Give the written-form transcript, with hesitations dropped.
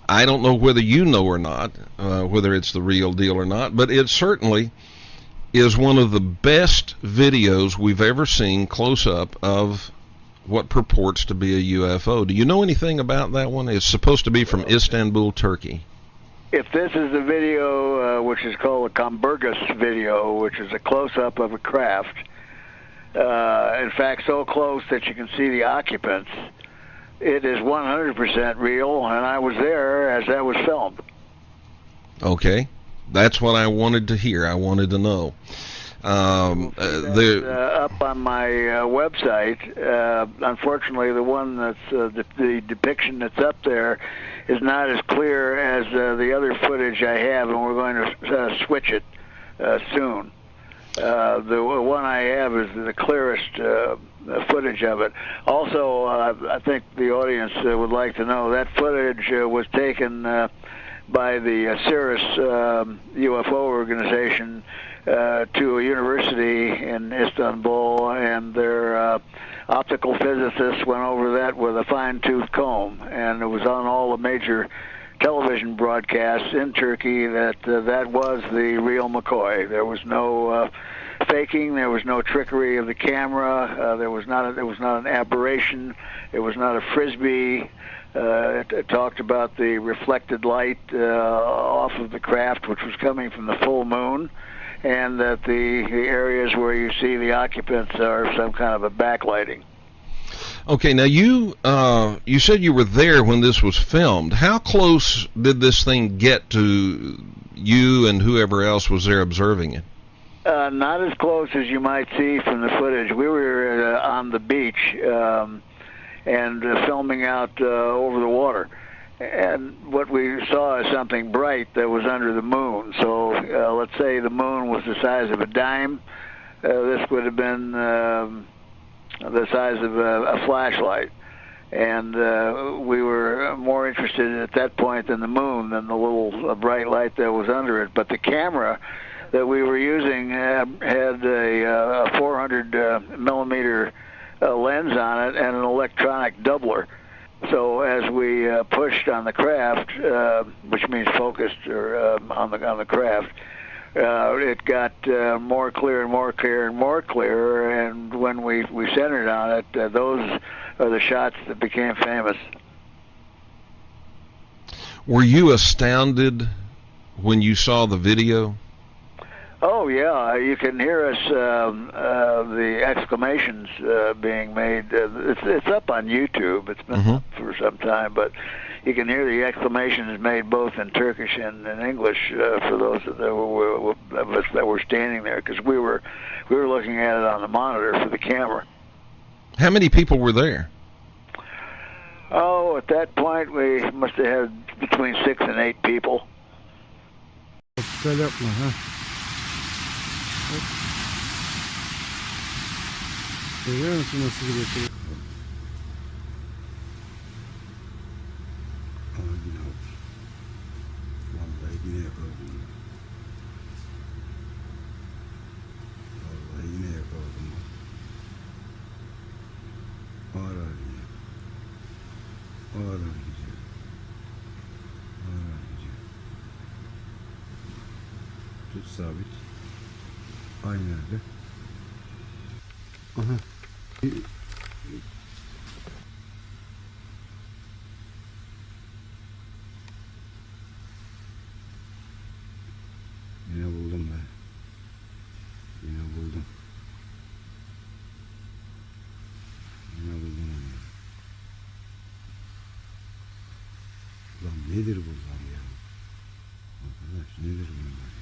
I don't know whether you know or not, whether it's the real deal or not, but it certainly is one of the best videos we've ever seen close up of what purports to be a UFO. Do you know anything about that one? It's supposed to be from Istanbul, Turkey. If this is a video which is called a Kumburgaz video, which is a close-up of a craft, in fact so close that you can see the occupants, it is 100% real, and I was there as that was filmed. Okay, that's what I wanted to hear. I wanted to know. Up on my website. Unfortunately, the one that's the depiction that's up there is not as clear as the other footage I have, and we're going to switch it soon. The one I have is the clearest footage of it. Also, I think the audience would like to know that footage was taken by the Cirrus UFO organization to a university in Istanbul, and their optical physicists went over that with a fine-tooth comb, and it was on all the major television broadcasts in Turkey that that was the real McCoy. There was no faking. There was no trickery of the camera. There was not an aberration. It was not a frisbee. It talked about the reflected light off of the craft, which was coming from the full moon, and that the areas where you see the occupants are some kind of a backlighting. Okay, now you said you were there when this was filmed. How close did this thing get to you and whoever else was there observing it? Not as close as you might see from the footage. We were on the beach and filming out over the water. And what we saw is something bright that was under the moon. So let's say the moon was the size of a dime. This would have been the size of a flashlight. And we were more interested at that point in the moon than the little bright light that was under it. But the camera that we were using had a 400 millimeter lens on it and an electronic doubler. So as we pushed on the craft, which means focused or on the craft, it got more clear and more clear and more clear. And when we centered on it, those are the shots that became famous. Were you astounded when you saw the video? Oh yeah, you can hear us the exclamations being made. It's up on YouTube. It's been up for some time, but you can hear the exclamations made both in Turkish and in English for those of us that were standing there, because we were looking at it on the monitor for the camera. How many people were there? Oh, at that point we must have had between 6 and 8 people. Set up, huh? Görüyor musun nasıl gidiyor? Vallahi yine yakaladım. Vallahi yine yakaladım. Ağır ağır gidiyor. Ağır ağır gidiyor. Ağır ağır gidiyor. Tut sabit. Aynı yerde. Aha. Yine buldum ben. Yine buldum. Yine buldum onu. Ulan nedir bu lan ya? Arkadaş nedir bunlar?